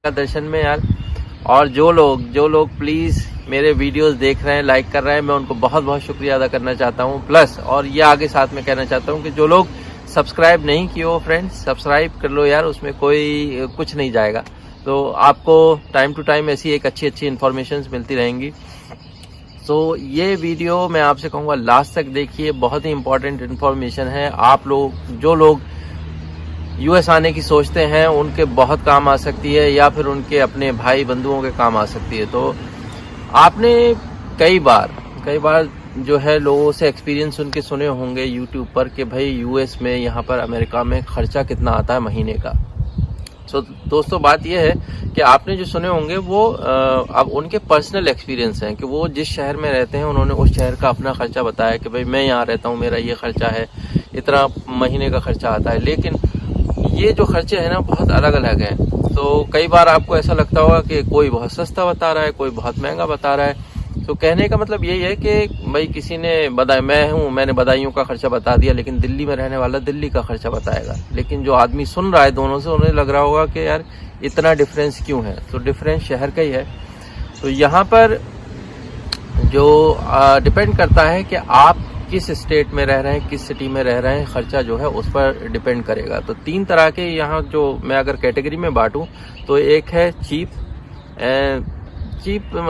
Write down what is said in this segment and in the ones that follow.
का दर्शन में यार। और जो लोग प्लीज़ मेरे वीडियोस देख रहे हैं, लाइक कर रहे हैं, मैं उनको बहुत बहुत शुक्रिया अदा करना चाहता हूँ। प्लस और ये आगे साथ में कहना चाहता हूँ कि जो लोग सब्सक्राइब नहीं किए हो फ्रेंड्स, सब्सक्राइब कर लो यार, उसमें कोई कुछ नहीं जाएगा। तो आपको टाइम टू टाइम ऐसी एक अच्छी इन्फॉर्मेशन मिलती रहेंगी। तो ये वीडियो मैं आपसे कहूँगा लास्ट तक देखिए, बहुत ही इंपॉर्टेंट इन्फॉर्मेशन है। आप लोग जो लोग यूएस आने की सोचते हैं उनके बहुत काम आ सकती है, या फिर उनके अपने भाई बंधुओं के काम आ सकती है। तो आपने कई बार जो है लोगों से एक्सपीरियंस उनके सुने होंगे यूट्यूब पर कि भाई यूएस में, यहाँ पर अमेरिका में खर्चा कितना आता है महीने का। तो दोस्तों बात यह है कि आपने जो सुने होंगे वो अब उनके पर्सनल एक्सपीरियंस हैं कि वो जिस शहर में रहते हैं उन्होंने उस शहर का अपना खर्चा बताया कि भाई मैं यहाँ रहता हूँ, मेरा ये खर्चा है, इतना महीने का खर्चा आता है। लेकिन ये जो खर्चे हैं ना बहुत अलग अलग हैं। तो कई बार आपको ऐसा लगता होगा कि कोई बहुत सस्ता बता रहा है, कोई बहुत महंगा बता रहा है। तो कहने का मतलब यही है कि भाई किसी ने मैंने बधाइयों का खर्चा बता दिया, लेकिन दिल्ली में रहने वाला दिल्ली का खर्चा बताएगा। लेकिन जो आदमी सुन रहा है दोनों से, उन्हें लग रहा होगा कि यार इतना डिफरेंस क्यों है। तो डिफरेंस शहर का ही है। तो यहाँ पर जो डिपेंड करता है कि आप किस स्टेट में रह रहे हैं, किस सिटी में रह रहे हैं, खर्चा जो है उस पर डिपेंड करेगा। तो 3 तरह के यहाँ जो मैं अगर कैटेगरी में बांटूं तो एक है चीप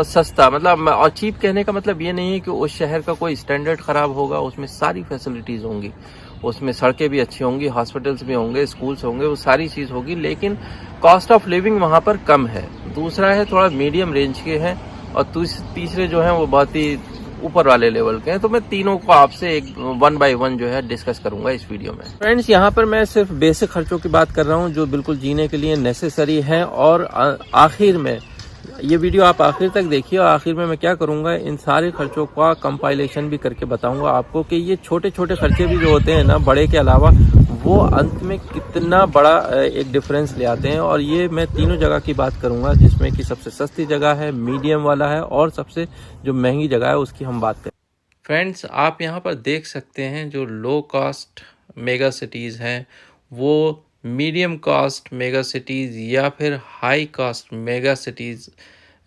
सस्ता, मतलब, और चीप कहने का मतलब ये नहीं है कि उस शहर का कोई स्टैंडर्ड खराब होगा, उसमें सारी फैसिलिटीज होंगी, उसमें सड़कें भी अच्छी होंगी, हॉस्पिटल्स भी होंगे, स्कूल्स होंगे, वो सारी चीज होगी, लेकिन कॉस्ट ऑफ लिविंग वहां पर कम है। दूसरा है थोड़ा मीडियम रेंज के हैं, और तीसरे जो हैं वो बहुत ही ऊपर वाले लेवल के हैं। तो मैं तीनों को आपसे एक 1 बाय 1 जो है डिस्कस करूंगा इस वीडियो में। फ्रेंड्स यहाँ पर मैं सिर्फ बेसिक खर्चों की बात कर रहा हूँ जो बिल्कुल जीने के लिए नेसेसरी है। और आखिर में ये वीडियो आप आखिर तक देखिए, और आखिर में मैं क्या करूंगा, इन सारे खर्चों का कंपाइलेशन भी करके बताऊंगा आपको कि ये छोटे छोटे खर्चे भी जो होते हैं ना बड़े के अलावा, वो अंत में कितना बड़ा एक डिफरेंस ले आते हैं। और ये मैं तीनों जगह की बात करूंगा, जिसमें कि सबसे सस्ती जगह है, मीडियम वाला है, और सबसे जो महंगी जगह है उसकी हम बात करें। फ्रेंड्स आप यहाँ पर देख सकते हैं जो लो कॉस्ट मेगा सिटीज़ हैं, वो मीडियम कॉस्ट मेगा सिटीज़ या फिर हाई कॉस्ट मेगा सिटीज़,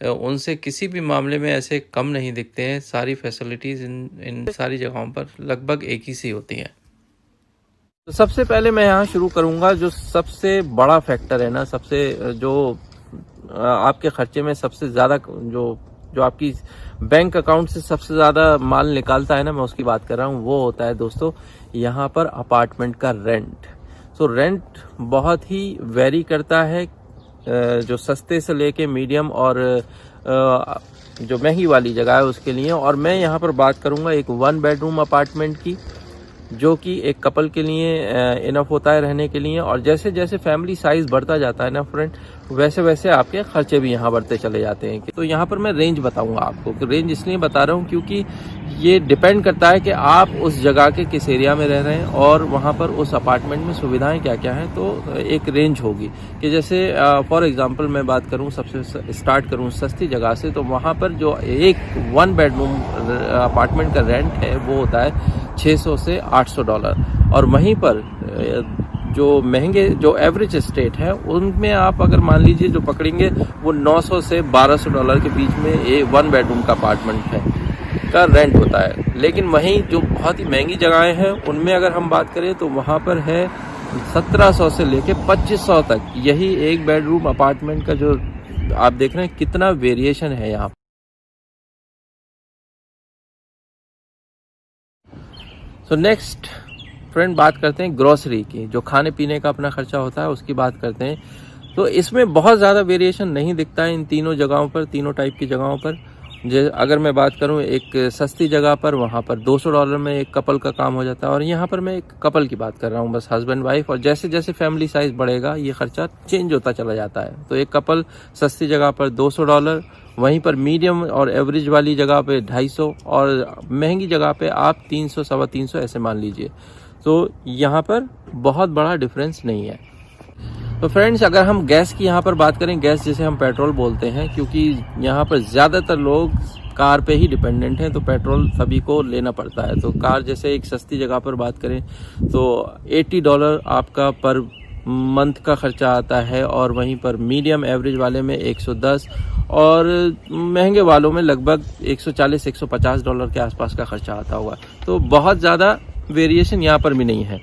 उनसे किसी भी मामले में ऐसे कम नहीं दिखते हैं। सारी फैसिलिटीज़ इन सारी जगहों पर लगभग एक ही सी होती हैं। तो सबसे पहले मैं यहाँ शुरू करूँगा, जो सबसे बड़ा फैक्टर है ना, सबसे जो आपके खर्चे में सबसे ज़्यादा जो आपकी बैंक अकाउंट से सबसे ज़्यादा माल निकालता है ना, मैं उसकी बात कर रहा हूँ। वो होता है दोस्तों यहाँ पर अपार्टमेंट का रेंट। तो रेंट बहुत ही वेरी करता है, जो सस्ते से लेके मीडियम और जो महंगी वाली जगह है उसके लिए। और मैं यहाँ पर बात करूँगा एक 1 बेडरूम अपार्टमेंट की, जो कि एक कपल के लिए इनफ होता है रहने के लिए। और जैसे जैसे फैमिली साइज बढ़ता जाता है ना फ्रेंड, वैसे वैसे आपके खर्चे भी यहाँ बढ़ते चले जाते हैं। तो यहाँ पर मैं रेंज बताऊंगा आपको, कि रेंज इसलिए बता रहा हूँ क्योंकि ये डिपेंड करता है कि आप उस जगह के किस एरिया में रह रहे हैं और वहाँ पर उस अपार्टमेंट में सुविधाएं क्या क्या हैं। तो एक रेंज होगी कि जैसे फॉर एग्जांपल मैं बात करूँ, सबसे स्टार्ट करूँ सस्ती जगह से, तो वहाँ पर जो एक 1 बेडरूम अपार्टमेंट का रेंट है वो होता है $600 से $800। और वहीं पर जो महंगे, जो एवरेज स्टेट है, उनमें आप अगर मान लीजिए जो पकड़ेंगे वो $900 से $1200 के बीच में 1 बेडरूम का अपार्टमेंट है का रेंट होता है। लेकिन वहीं जो बहुत ही महंगी जगहें हैं उनमें अगर हम बात करें तो वहाँ पर है 1700 से लेके 2500 तक। यही 1 बेडरूम अपार्टमेंट का जो आप देख रहे हैं कितना वेरिएशन है यहाँ। तो नेक्स्ट फ्रेंड बात करते हैं ग्रोसरी की, जो खाने पीने का अपना खर्चा होता है उसकी बात करते हैं। तो इसमें बहुत ज़्यादा वेरिएशन नहीं दिखता है इन तीनों जगहों पर, तीनों टाइप की जगहों पर। अगर मैं बात करूं एक सस्ती जगह पर, वहां पर $200 में एक कपल का काम हो जाता है। और यहाँ पर मैं एक कपल की बात कर रहा हूँ, बस हस्बैंड वाइफ। और जैसे जैसे फैमिली साइज बढ़ेगा ये खर्चा चेंज होता चला जाता है। तो एक कपल सस्ती जगह पर $200, वहीं पर मीडियम और एवरेज वाली जगह पे 250, और महंगी जगह पे आप 300 सवा 300 ऐसे मान लीजिए। तो यहाँ पर बहुत बड़ा डिफरेंस नहीं है। तो फ्रेंड्स अगर हम गैस की यहाँ पर बात करें, गैस जिसे हम पेट्रोल बोलते हैं, क्योंकि यहाँ पर ज़्यादातर लोग कार पे ही डिपेंडेंट हैं, तो पेट्रोल सभी को लेना पड़ता है। तो कार जैसे एक सस्ती जगह पर बात करें तो $80 आपका पर मंथ का खर्चा आता है, और वहीं पर मीडियम एवरेज वाले में 110 और महंगे वालों में लगभग $140-150 के आसपास का खर्चा आता होगा। तो बहुत ज़्यादा वेरिएशन यहाँ पर भी नहीं है।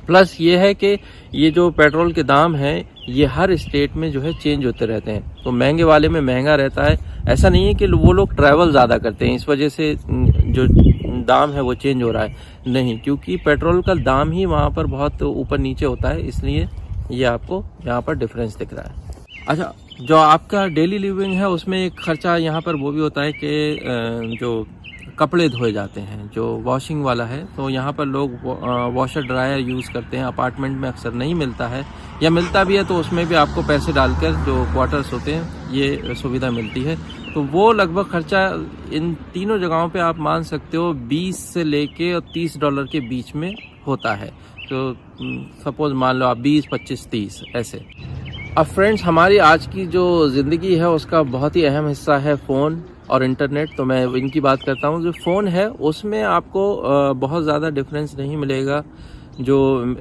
प्लस ये है कि ये जो पेट्रोल के दाम हैं ये हर स्टेट में जो है चेंज होते रहते हैं। तो महंगे वाले में महंगा रहता है, ऐसा नहीं है कि वो लोग ट्रैवल ज़्यादा करते हैं इस वजह से जो दाम है वो चेंज हो रहा है, नहीं, क्योंकि पेट्रोल का दाम ही वहाँ पर बहुत ऊपर नीचे होता है, इसलिए ये आपको यहाँ पर डिफरेंस दिख रहा है। अच्छा, जो आपका डेली लिविंग है उसमें एक खर्चा यहाँ पर वो भी होता है कि जो कपड़े धोए जाते हैं, जो वॉशिंग वाला है, तो यहाँ पर लोग वॉशर ड्रायर यूज़ करते हैं। अपार्टमेंट में अक्सर नहीं मिलता है, या मिलता भी है तो उसमें भी आपको पैसे डालकर जो क्वार्टर्स होते हैं ये सुविधा मिलती है। तो वो लगभग खर्चा इन तीनों जगहों पे आप मान सकते हो 20 से लेके और $30 के बीच में होता है। तो सपोज मान लो आप 20, 25, 30 ऐसे। अब फ्रेंड्स, हमारी आज की जो ज़िंदगी है उसका बहुत ही अहम हिस्सा है फ़ोन और इंटरनेट। तो मैं इनकी बात करता हूँ। जो फ़ोन है उसमें आपको बहुत ज़्यादा डिफरेंस नहीं मिलेगा, जो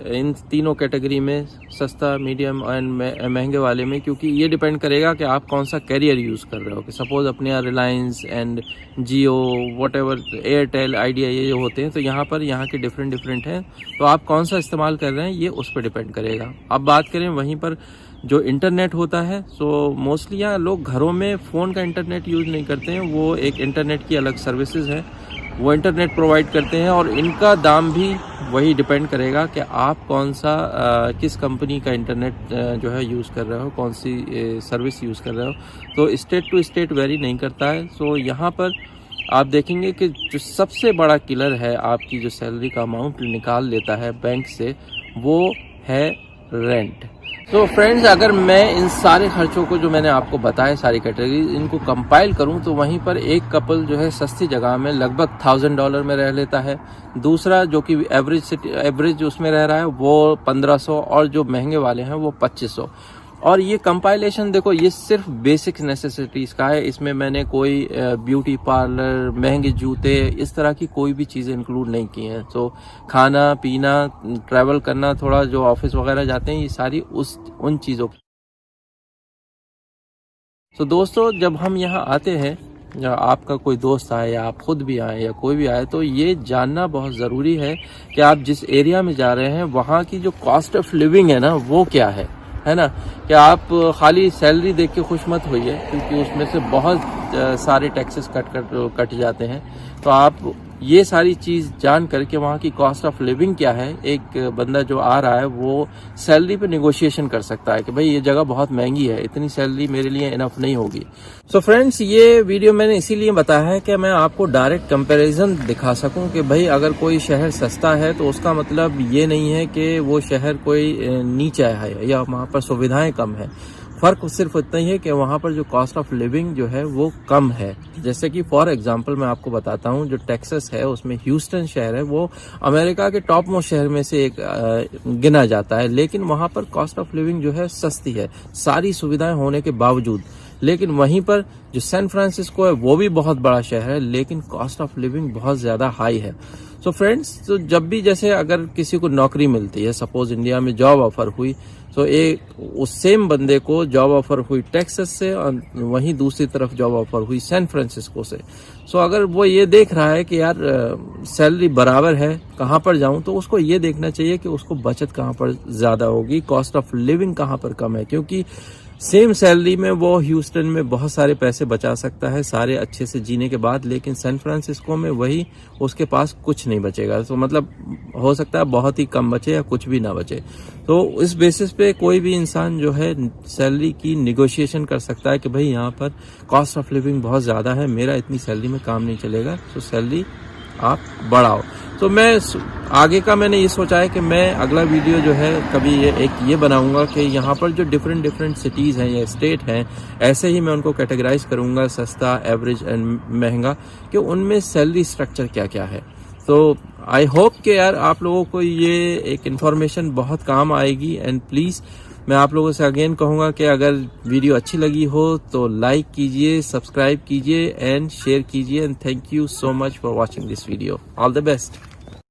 इन तीनों कैटेगरी में, सस्ता, मीडियम एंड महंगे वाले में, क्योंकि ये डिपेंड करेगा कि आप कौन सा कैरियर यूज़ कर रहे हो। कि सपोज़ अपने यहाँ Reliance and Jio, whatever, Airtel, idea, ये जो होते हैं, तो यहाँ पर यहाँ के डिफरेंट हैं। तो आप कौन सा इस्तेमाल कर रहे हैं ये उस पर डिपेंड करेगा। अब बात करें वहीं पर जो इंटरनेट होता है, सो मोस्टली यहाँ लोग घरों में फ़ोन का इंटरनेट यूज़ नहीं करते हैं, वो एक इंटरनेट की अलग सर्विसेज है, वो इंटरनेट प्रोवाइड करते हैं, और इनका दाम भी वही डिपेंड करेगा कि आप कौन सा किस कंपनी का इंटरनेट जो है यूज़ कर रहे हो, कौन सी सर्विस यूज़ कर रहे हो। तो स्टेट टू स्टेट वेरी नहीं करता है। सो यहाँ पर आप देखेंगे कि जो सबसे बड़ा किलर है आपकी जो सैलरी का अमाउंट निकाल लेता है बैंक से, वो है रेंट। तो फ्रेंड्स, अगर मैं इन सारे खर्चों को जो मैंने आपको बताया, सारी कैटेगरी, इनको कंपाइल करूं तो वहीं पर एक कपल जो है सस्ती जगह में लगभग $1000 में रह लेता है। दूसरा जो कि एवरेज उसमें रह रहा है वो 1500, और जो महंगे वाले हैं वो 2500। और ये कंपाइलेशन देखो, ये सिर्फ बेसिक नेसेसिटीज़ का है। इसमें मैंने कोई ब्यूटी पार्लर, महंगे जूते, इस तरह की कोई भी चीज़ें इंक्लूड नहीं की हैं। तो खाना पीना, ट्रैवल करना, थोड़ा जो ऑफिस वगैरह जाते हैं, ये सारी उन चीज़ों की। तो दोस्तों, जब हम यहाँ आते हैं, या आपका कोई दोस्त आए या आप खुद भी आए या कोई भी आए, तो ये जानना बहुत ज़रूरी है कि आप जिस एरिया में जा रहे हैं वहाँ की जो कॉस्ट ऑफ लिविंग है ना, वो क्या है ना। कि आप खाली सैलरी देख के खुश मत होइए, क्योंकि उसमें से बहुत सारे टैक्सेस कट जाते हैं। तो आप ये सारी चीज़ जान करके वहाँ की कॉस्ट ऑफ लिविंग क्या है, एक बंदा जो आ रहा है वो सैलरी पे निगोशिएशन कर सकता है कि भाई ये जगह बहुत महंगी है, इतनी सैलरी मेरे लिए इनफ नहीं होगी। सो फ्रेंड्स, ये वीडियो मैंने इसीलिए बताया है कि मैं आपको डायरेक्ट कंपैरिजन दिखा सकूं कि भाई अगर कोई शहर सस्ता है तो उसका मतलब ये नहीं है कि वो शहर कोई नीचा है या वहाँ पर सुविधाएं कम है। फ़र्क सिर्फ इतना ही है कि वहाँ पर जो कॉस्ट ऑफ लिविंग जो है वो कम है। जैसे कि फॉर एग्जांपल मैं आपको बताता हूँ, जो टेक्सास है उसमें ह्यूस्टन शहर है, वो अमेरिका के टॉप मोस्ट शहर में से एक गिना जाता है, लेकिन वहाँ पर कॉस्ट ऑफ लिविंग जो है सस्ती है, सारी सुविधाएं होने के बावजूद। लेकिन वहीं पर जो सैन फ्रांसिस्को है वो भी बहुत बड़ा शहर है, लेकिन कॉस्ट ऑफ लिविंग बहुत ज़्यादा हाई है। सो फ्रेंड्स, तो जब भी जैसे अगर किसी को नौकरी मिलती है, सपोज इंडिया में जॉब ऑफर हुई, तो एक उस सेम बंदे को जॉब ऑफर हुई टेक्सास से, और वहीं दूसरी तरफ जॉब ऑफर हुई सैन फ्रांसिस्को से। सो अगर वो ये देख रहा है कि यार सैलरी बराबर है, कहाँ पर जाऊं, तो उसको ये देखना चाहिए कि उसको बचत कहाँ पर ज़्यादा होगी, कॉस्ट ऑफ लिविंग कहाँ पर कम है। क्योंकि सेम सैलरी में वो ह्यूस्टन में बहुत सारे पैसे बचा सकता है सारे अच्छे से जीने के बाद, लेकिन सैन फ्रांसिस्को में वही उसके पास कुछ नहीं बचेगा। तो मतलब हो सकता है बहुत ही कम बचे या कुछ भी ना बचे। तो इस बेसिस पे कोई भी इंसान जो है सैलरी की निगोशिएशन कर सकता है कि भाई यहाँ पर कॉस्ट ऑफ लिविंग बहुत ज़्यादा है, मेरा इतनी सैलरी में काम नहीं चलेगा, तो सैलरी आप बढ़ाओ। तो मैं आगे का मैंने ये सोचा है कि मैं अगला वीडियो जो है कभी ये बनाऊंगा कि यहाँ पर जो डिफरेंट सिटीज़ हैं या स्टेट हैं, ऐसे ही मैं उनको कैटेगराइज करूंगा, सस्ता, एवरेज एंड महंगा, कि उनमें सैलरी स्ट्रक्चर क्या क्या है। तो आई होप कि यार आप लोगों को ये एक इन्फॉर्मेशन बहुत काम आएगी। एंड प्लीज़ मैं आप लोगों से अगेन कहूँगा कि अगर वीडियो अच्छी लगी हो तो लाइक कीजिए, सब्सक्राइब कीजिए एंड शेयर कीजिए। And thank you so much for watching this video. All the best.